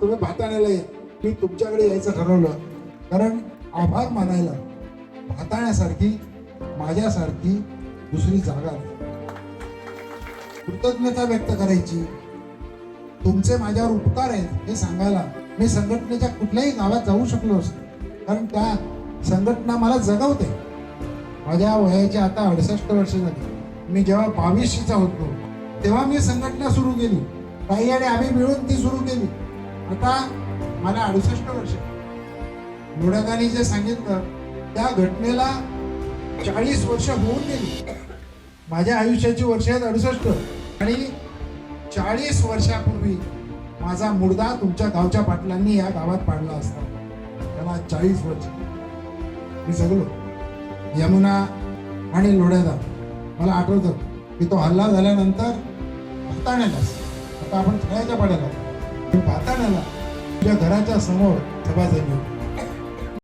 तुम्ही भाताण्याला या. मी तुमच्याकडे यायचं ठरवलं कारण आभार मानायला भाताण्यासारखी माझ्यासारखी दुसरी जागा नाही. कृतज्ञता व्यक्त करायची, तुमचे माझ्यावर उपकार आहेत हे सांगायला मी संघटनेच्या कुठल्याही गावात जाऊ शकलो असतो, कारण त्या संघटना मला जगवते. माझ्या वयाची आता 68 वर्ष झाली. मी जेव्हा 22शीचा होतो तेव्हा मी संघटना सुरू केली. काही आणि आम्ही मिळून ती सुरू केली. आता मला 68 वर्ष. लोढादानी जे सांगितलं त्या घटनेला 40 वर्ष होऊन गेली. माझ्या आयुष्याची वर्ष आहेत 68 आणि 40 वर्षापूर्वी माझा मुर्दा तुमच्या गावच्या पाटलांनी या गावात पाडला असता. त्याला 40 वर्ष मी जगलो. यमुना आणि लोढ्यादा मला आठवतं की तो हल्ला झाल्यानंतर भाताण्याला, आता आपण खेळायच्या पाड्याला, भाताण्याला तुझ्या घराच्या समोर सभा झाली.